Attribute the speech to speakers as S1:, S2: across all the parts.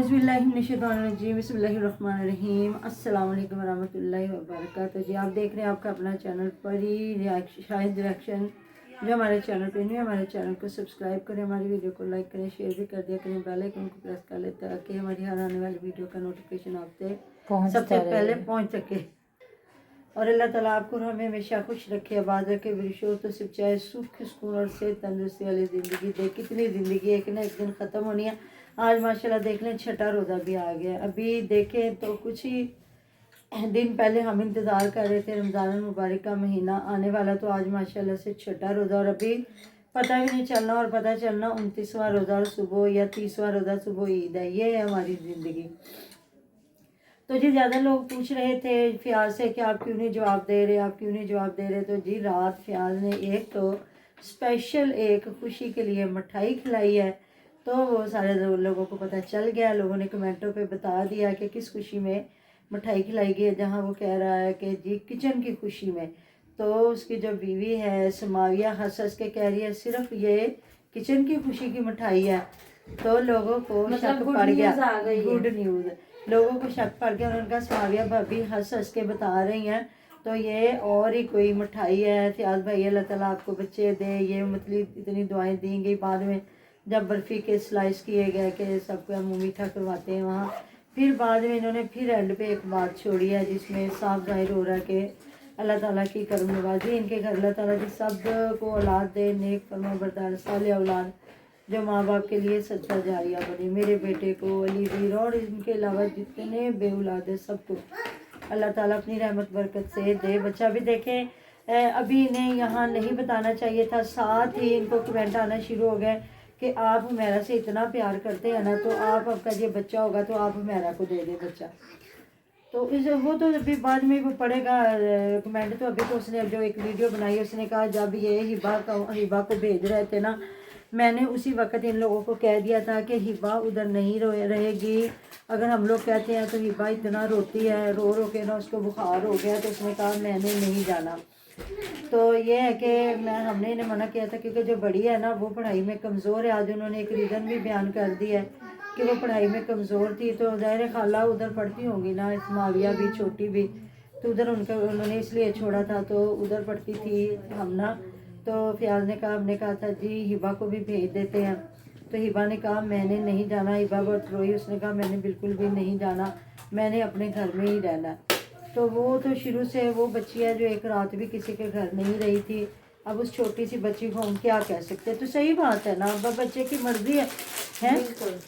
S1: औज़ुबिल्लाहिमिनश्शैतानिर्रजीम बिस्मिल्लाहिर्रहमानिर्रहीम अस्सलाम वालेकुम वरहमतुल्लाहि वबरकातुहू। जी आप देख रहे हैं आपका अपना चैनल परी शाहिद रिएक्शन। जो हमारे चैनल पे नहीं, हमारे चैनल को सब्सक्राइब करें, हमारी वीडियो को लाइक करें, शेयर भी कर दिया करें, बेल आइकन को प्रेस कर लें ताकि हमारी हर आने वाली वीडियो का नोटिफिकेशन आप तक सबसे पहले पहुँच सके। और अल्लाह ताला आपको हमें हमेशा खुश रखे, आबाद रखे, विशो तो सिर्फ चाहे सुख सुकून और सेहत तंदुरुस्ती वाली ज़िंदगी दे। कितनी ज़िंदगी एक ना एक दिन ख़त्म होनी है। आज माशाल्लाह देख लें छठा रोज़ा भी आ गया। अभी देखें तो कुछ ही दिन पहले हम इंतज़ार कर रहे थे रमज़ान मुबारक का महीना आने वाला, तो आज माशाल्लाह से छठा रोज़ा और अभी पता भी नहीं चलना, और पता चलना 29वां रोज़ा सुबह या 30वां रोज़ा सुबह ईद है। ये है हमारी ज़िंदगी। तो जी ज़्यादा लोग पूछ रहे थे फ़याज़ से कि आप क्यों नहीं जवाब दे रहे, आप क्यों नहीं जवाब दे रहे। तो जी रात फ़याज़ ने एक तो स्पेशल एक खुशी के लिए मिठाई खिलाई है, तो वो सारे लोगों को पता चल गया। लोगों ने कमेंटों पे बता दिया कि किस खुशी में मिठाई खिलाई गई है, जहाँ वो कह रहा है कि जी किचन की खुशी में। तो उसकी जो बीवी है समाविया हंस हंस के कह रही है सिर्फ ये किचन की खुशी की मिठाई है। तो लोगों को शक पड़ गया, गुड न्यूज़। लोगों को शक पड़ गया और उनका समाविया भाभी हंस हंस के बता रही हैं तो ये और ही कोई मिठाई है। फ़याज़ भाई अल्लाह ताला आपको बच्चे दे, ये मतलब इतनी दुआएं दी गई। बाद में जब बर्फ़ी के स्लाइस किए गए कि सबका मुँह मीठा करवाते हैं वहाँ, फिर बाद में इन्होंने फिर एंड पे एक बात छोड़ी है जिसमें साफ जाहिर हो रहा है कि अल्लाह ताला की करम नवाजी इनके घर अल्लाह ताला जी सब को औलाद दे, नेक फरमा बरदार साले औलाद जो माँ बाप के लिए सच्चा जारिया बने। मेरे बेटे को अली वीर और इनके अलावा जितने बेऔलाद है सबको अल्लाह ताला अपनी रहमत बरकत से दे। बच्चा भी देखें अभी इन्हें यहाँ नहीं बताना चाहिए था, साथ ही इनको कमेंट आना शुरू हो गए कि आप हुमैरा से इतना प्यार करते हैं ना, तो आप आपका ये बच्चा होगा तो आप हुमैरा को दे दे बच्चा। तो इस वो तो अभी बाद में वो पढ़ेगा कमेंट। तो अभी तो उसने जो एक वीडियो बनाई उसने कहा जब ये हिबा को भेज रहे थे ना, मैंने उसी वक्त इन लोगों को कह दिया था कि हिबा उधर नहीं रहेगी। अगर हम लोग कहते हैं तो हिबा इतना रोती है, रो रो के ना उसको बुखार हो गया, तो उसने कहा मैंने नहीं जाना। तो ये है कि हमने इन्हें मना किया था क्योंकि जो बड़ी है ना वो पढ़ाई में कमज़ोर है। आज उन्होंने एक रीज़न भी बयान कर दिया है कि वो पढ़ाई में कमज़ोर थी। तो ज़ाहिर खाला उधर पढ़ती होंगी ना, माविया भी छोटी भी, तो उधर उन्होंने इसलिए छोड़ा था, तो उधर पढ़ती थी हम ना। तो फ़याज़ ने कहा, हमने कहा था जी हिबा को भी भेज देते हैं। तो हिबा ने कहा मैंने नहीं जाना। हिबा बहुत रोई, उसने कहा मैंने बिल्कुल भी नहीं जाना, मैंने अपने घर में ही रहना। तो वो तो शुरू से वो बच्ची है जो एक रात भी किसी के घर नहीं रही थी। अब उस छोटी सी बच्ची को हम क्या कह सकते हैं। तो सही बात है ना, अब बच्चे की मर्ज़ी है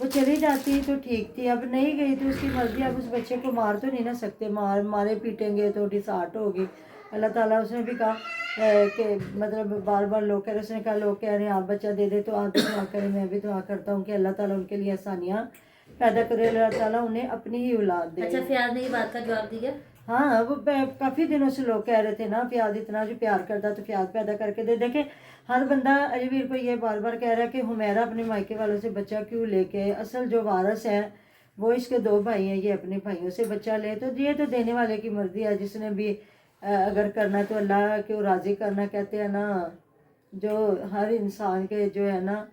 S1: वो चली जाती तो ठीक थी, अब नहीं गई तो उसकी मर्ज़ी। अब उस बच्चे को मार तो नहीं ना सकते, मारे पीटेंगे तो डिसार्ट होगी। अल्लाह ताला उसने भी कहा कि मतलब बार बार लोग कह रहे, उसने कहा लोग कह रहे हैं आप बच्चा दे दे तो आप भी दुआ करें, मैं भी दुआ करता हूँ कि अल्लाह ताला उनके लिए आसानियाँ पैदा करे, अल्लाह ताला उन्हें अपनी ही औलाद दे।
S2: अच्छा फ़याज़ ने ये बात का जवाब दिया?
S1: हाँ, वो काफ़ी दिनों से लोग कह रहे थे ना फ़याज़ इतना जो प्यार करता तो फ़याज़ पैदा करके दे। देखे हर बंदा अजवीर को ये बार बार कह रहा है कि हुमैरा अपने मायके वालों से बच्चा क्यों लेके, असल जो वारस है वो इसके दो भाई हैं, ये अपने भाइयों से बच्चा ले। तो ये तो देने वाले की मर्ज़ी है, जिसने भी अगर करना तो अल्लाह को राज़ी करना। कहते हैं ना जो हर इंसान के जो है ना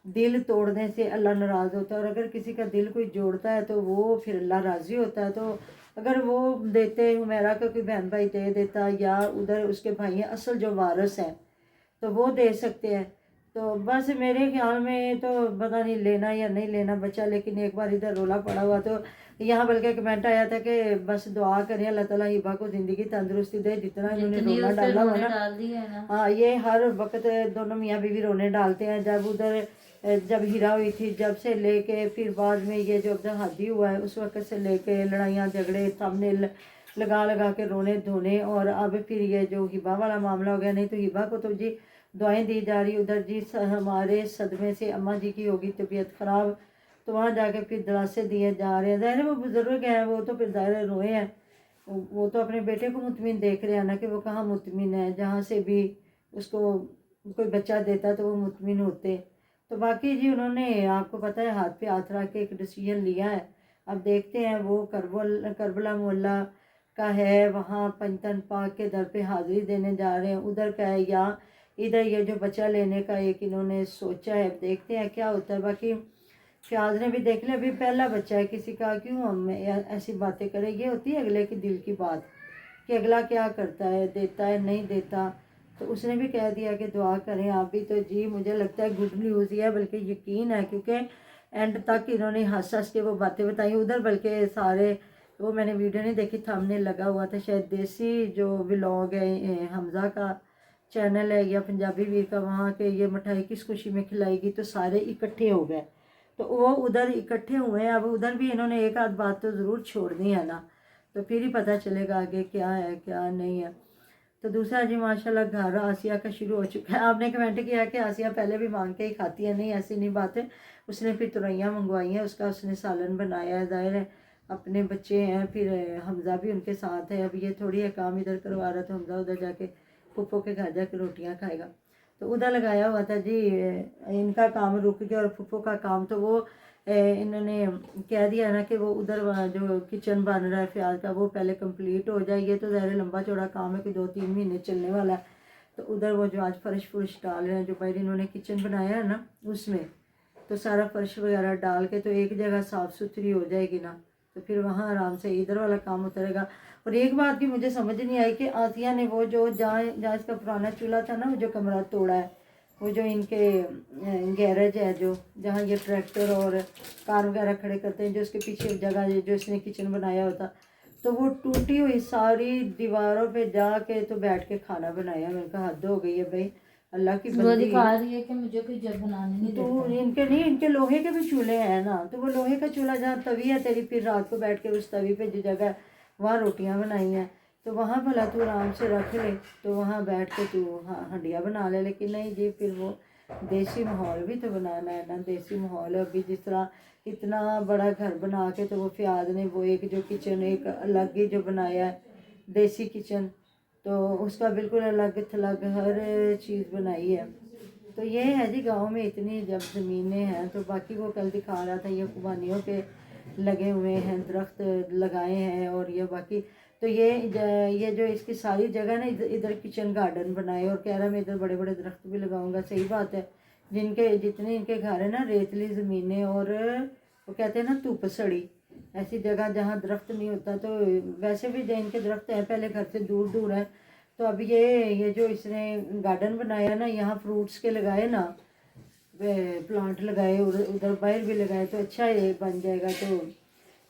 S1: दिल तोड़ने से अल्लाह नाराज़ होता है, और अगर किसी का दिल कोई जोड़ता है तो वो फिर अल्लाह राज़ी होता है। तो अगर वो देते हुमैरा का कोई बहन भाई दे देता, या उधर उसके भाई हैं असल जो वारस हैं तो वो दे सकते हैं। तो बस मेरे ख्याल में तो पता नहीं लेना या नहीं लेना बच्चा, लेकिन एक बार इधर रोला पड़ा हुआ। तो यहाँ बल्कि कमेंट आया था कि बस दुआ करें अल्लाह ताला हिबा को ज़िंदगी तंदुरुस्ती दे, जितना इन्होंने रोना डाला हुआ ना। हाँ, ये हर वक्त दोनों मियाँ बीवी रोने डालते हैं। जब उधर जब हीरा हुई थी जब से लेके फिर बाद में ये जो अब्दुल हादी हुआ है उस वक्त से लेके लड़ाइयाँ झगड़े थंबनेल लगा लगा के रोने धोने, और अब फिर ये जो हिबा वाला मामला हो गया। नहीं तो हिबा को तो जी दुआएं दी जा रही, उधर जी हमारे सदमे से अम्मा जी की होगी तबीयत ख़राब, तो वहाँ जाके फिर दरासे दिए जा रहे हैं। ज़ाहिर वो बुज़ुर्ग हैं, वो तो फिर ज़ाहिर रोए हैं, वो तो अपने बेटे को मुतमिन देख रहे हैं ना कि वो कहाँ मुतमिन है। जहाँ से भी उसको कोई बच्चा देता तो वो मुतमिन होते। तो बाकी जी उन्होंने आपको पता है हाथ पे हाथ रख के एक डिसीजन लिया है। अब देखते हैं वो करबला मोहल्ला का है, वहाँ पंजतन पाक के दर पे हाज़िरी देने जा रहे हैं, उधर का है या इधर ये जो बच्चा लेने का एक इन्होंने सोचा है। देखते हैं क्या होता है। बाकी फयाज ने भी देख लिया, अभी पहला बच्चा है किसी का, क्यों हम ऐसी बातें करें। ये होती है अगले के दिल की बात कि अगला क्या करता है, देता है नहीं देता। तो उसने भी कह दिया कि दुआ करें आप भी। तो जी मुझे लगता है गुड न्यूज़ ही है, बल्कि यकीन है, क्योंकि एंड तक इन्होंने हंस हंस के वो बातें बताई उधर। बल्कि सारे वो मैंने वीडियो नहीं देखी, सामने लगा हुआ था शायद देसी जो व्लॉग है हमज़ा का चैनल है या पंजाबी वीर का, वहाँ के ये मिठाई किस खुशी में खिलाएगी, तो सारे इकट्ठे हो गए। तो वो उधर इकट्ठे हुए हैं, अब उधर भी इन्होंने एक आध बात तो ज़रूर छोड़नी है ना, तो फिर ही पता चलेगा आगे क्या है क्या नहीं है। तो दूसरा जी माशाल्लाह घर आसिया का शुरू हो चुका है। आपने कमेंट किया कि आसिया पहले भी मांग के ही खाती है, नहीं ऐसी नहीं बात है। उसने फिर तुरैयाँ मंगवाई हैं, उसका उसने सालन बनाया है, ज़ाहिर है अपने बच्चे हैं, फिर हमज़ा भी उनके साथ है। अब ये थोड़ी है काम इधर करवा रहा, तो हमज़ा उधर जाके फूफो के घर जाके रोटियाँ खाएगा। तो उधर लगाया हुआ था जी, इनका काम रुक गया और फूफो का काम तो वो इन्होंने कह दिया ना कि वो उधर जो किचन बन रहा है फयाज का वो पहले कंप्लीट हो जाए। ये तो ज़्यादा लंबा चौड़ा काम है कि 2-3 महीने चलने वाला है। तो उधर वो जो आज फर्श डाल रहे हैं, जो बाहर इन्होंने किचन बनाया है ना उसमें, तो सारा फर्श वगैरह डाल के तो एक जगह साफ़ सुथरी हो जाएगी ना, तो फिर वहाँ आराम से इधर वाला काम उतरेगा। और एक बात की मुझे समझ नहीं आई कि आसिया ने वो जो जहाँ जहाँ इसका पुराना चूल्हा था ना, वो जो कमरा तोड़ा है, वो जो इनके गैरेज है, जो जहाँ ये ट्रैक्टर और कार वगैरह खड़े करते हैं, जो उसके पीछे जगह जो इसने किचन बनाया होता, तो वो टूटी हुई सारी दीवारों पे जाके तो बैठ के खाना बनाया। मैंने कहा हद हो गई है भाई, अल्लाह की
S2: वो
S1: बंदी।
S2: दिखा रही है कि मुझे कोई जब बनाने नहीं
S1: तो
S2: देता।
S1: इनके नहीं, इनके लोहे के भी चूल्हे हैं ना, तो वो लोहे का चूल्हा जहाँ तवी है तेरी, फिर रात को बैठ के उस तवी पे जो जगह वहाँ रोटियाँ बनाई हैं, तो वहाँ भला तू आराम से रख ले, तो वहाँ बैठ के तू हंडिया बना ले। लेकिन नहीं जी, फिर वो देसी माहौल भी तो बनाना है ना, देसी माहौल है। अभी जिस तरह इतना बड़ा घर बना के, तो वो फयाज ने वो एक जो किचन एक अलग ही जो बनाया है देसी किचन, तो उसका बिल्कुल अलग थलग हर चीज़ बनाई है। तो ये है जी, गांव में इतनी जब ज़मीनें हैं, तो बाकी वो कल दिखा रहा था ये खुबानियों पे लगे हुए हैं, दरख्त लगाए हैं, और ये बाकी तो ये जो इसकी सारी जगह ना, इधर किचन गार्डन बनाए, और कह रहा मैं इधर बड़े बड़े दरख्त भी लगाऊंगा। सही बात है, जिनके जितने इनके घर है ना रेतली ज़मीनें, और वो कहते हैं ना धूप सड़ी ऐसी जगह जहाँ दरख्त नहीं होता, तो वैसे भी जो इनके दरख्त हैं पहले घर से दूर दूर है, तो अब ये जो इसने गार्डन बनाया ना, यहाँ फ्रूट्स के लगाए ना प्लांट लगाए, उधर बाहर भी लगाए, तो अच्छा ये बन जाएगा। तो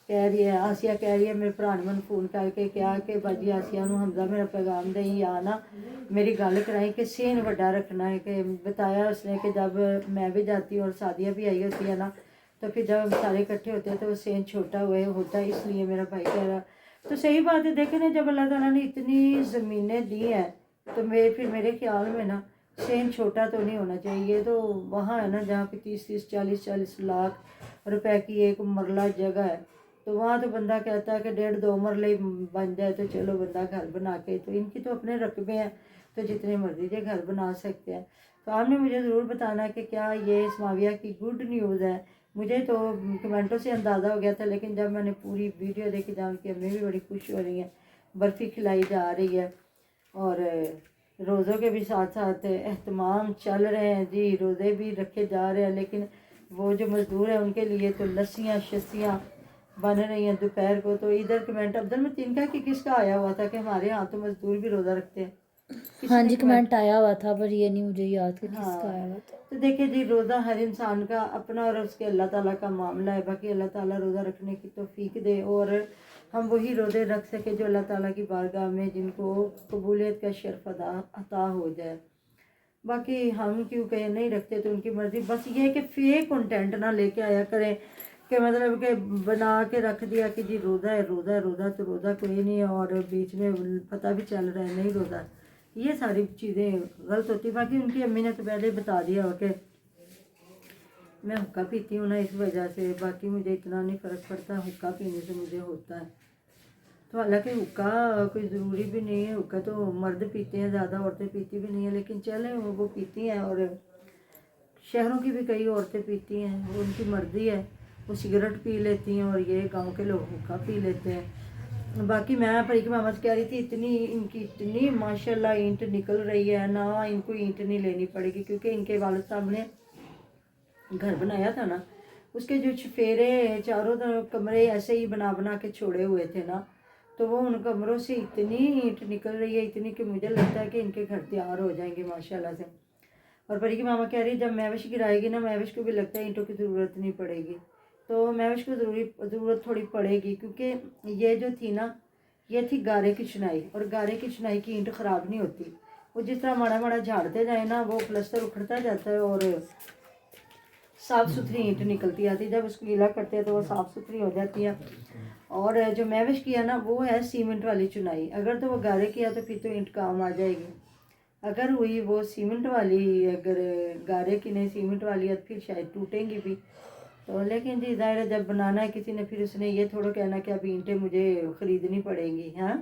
S1: कह रही है आसिया, कह रही है मेरे भरा ने मैंने फोन करके क्या कि बाजी आसिया हमजा मेरा पैगाम दई या ना, मेरी गल कराई कि सीन वड्डा रखना है। कि बताया उसने कि जब मैं भी जाती हूँ और शादियाँ भी आई होती है ना, तो फिर जब सारे इकट्ठे होते हैं तो वो सेन छोटा हुए होता है, इसलिए मेरा भाई कह रहा। तो सही बात है, देखे ना जब अल्लाह ताला ने इतनी ज़मीनें दी हैं, तो फिर मेरे ख्याल में ना सेन छोटा तो नहीं होना चाहिए। तो वहाँ है ना जहाँ पे 30-30 40-40 लाख रुपए की एक मरला जगह है, तो वहाँ तो बंदा कहता है कि 1.5-2 मरले बन जाए तो चलो बंदा घर बना के, तो इनकी तो अपने रकबे हैं, तो जितने मर्जी के घर बना सकते हैं। तो आपने मुझे ज़रूर बताना कि क्या ये इस्माविया की गुड न्यूज़ है। मुझे तो कमेंटों से अंदाज़ा हो गया था, लेकिन जब मैंने पूरी वीडियो देखी जान की अम्मी भी बड़ी खुश हो रही हैं, बर्फ़ी खिलाई जा रही है, और रोज़ों के भी साथ साथ एहतमाम चल रहे हैं जी, रोज़े भी रखे जा रहे हैं। लेकिन वो जो मज़दूर हैं उनके लिए तो लस्सियाँ शस्सियाँ बन रही हैं दोपहर को। तो इधर कमेंट अब्दुल मतीन का कि किसका आया हुआ था कि हमारे यहाँ तो मज़दूर भी रोज़ा रखते हैं,
S2: हाँ
S1: किसने
S2: जी, कमेंट आया हुआ था, पर ये नहीं मुझे याद कि किसका आया
S1: हाँ।
S2: हुआ था।
S1: तो देखिए जी, रोज़ा हर इंसान का अपना और उसके अल्लाह ताला का मामला है। बाकी अल्लाह ताला रोज़ा रखने की तौफीक दे, और हम वही रोज़े रख सके जो अल्लाह ताला की बारगाह में जिनको कबूलियत का शर्फ अता हो जाए। बाकी हम क्यों कहीं नहीं रखते, तो उनकी मर्ज़ी। बस ये है कि फेक कंटेंट ना लेके आया करें कि मतलब कि बना के रख दिया कि जी रोज़ा है, रोज़ा है, रोज़ा तो रोज़ा कोई नहीं है, और बीच में पता भी चल रहा है नहीं रोज़ा। ये सारी चीज़ें गलत होती। बाकी उनकी अम्मी ने तो पहले ही बता दिया हो कि मैं हुक्का पीती हूँ ना, इस वजह से। बाकी मुझे इतना नहीं फ़र्क पड़ता, हुक्का पीने से मुझे होता है। तो हालांकि हुक्का कोई ज़रूरी भी नहीं है, हुक्का तो मर्द पीते हैं ज़्यादा, औरतें पीती भी नहीं है, लेकिन चले वो पीती हैं, और शहरों की भी कई औरतें पीती हैं, वो उनकी मर्ज़ी है। वो सिगरेट पी लेती हैं, और ये गांव के लोग हुक्का पी लेते हैं। बाकी मैं परी की मामा से कह रही थी, इतनी इनकी इतनी माशाल्लाह ईंट निकल रही है ना, इनको ईंट नहीं लेनी पड़ेगी, क्योंकि इनके वालिद साहब ने घर बनाया था ना, اس کے جو چفیرے چاروں طرف کمرے ایسے ہی بنا بنا کے چھوڑے ہوئے تھے نا، تو وہ ان کمروں سے اتنی اینٹ نکل رہی ہے، اتنی کہ مجھے لگتا ہے کہ ان کے گھر تیار ہو جائیں گے ماشاءاللہ سے۔ اور پری کی ماما کہہ رہی ہے جب مہوش گرائے گی نا، مہوش کو بھی لگتا ہے اینٹوں کی ضرورت نہیں پڑے گی، تو مہوش کو ضرورت تھوڑی پڑے گی، کیونکہ یہ جو تھی نا یہ تھی گارے کی چنائی، اور گارے کی چنائی کی اینٹ خراب نہیں ہوتی، وہ جس طرح ماڑا ماڑا جھاڑتے جائیں نا وہ پلستر اکھڑتا جاتا ہے اور صاف ستھری اینٹ نکلتی آتی ہے، جب اس کو گیلا کرتے ہیں تو وہ صاف ستھری ہو جاتی ہے۔ اور جو مہوش کیا نا وہ ہے سیمنٹ والی چنائی، اگر تو وہ گارے کیا تو پھر تو اینٹ کام آ جائے گی، اگر ہوئی وہ سیمنٹ والی، اگر گارے کی نہیں سیمنٹ والی ہے تو پھر شاید ٹوٹیں گی بھی۔ تو لیکن جی ظاہر ہے جب بنانا ہے کسی نے پھر اس نے یہ تھوڑا کہنا کہ اب اینٹیں مجھے خریدنی پڑیں گی، ہاں۔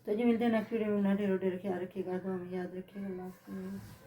S1: تو جی ملتے ہیں نیکسٹ ویڈیو میں، ڈھیر ڈھیر خیال رکھیے گا، تو ہمیں یاد رکھیے گا، اللہ حافظ۔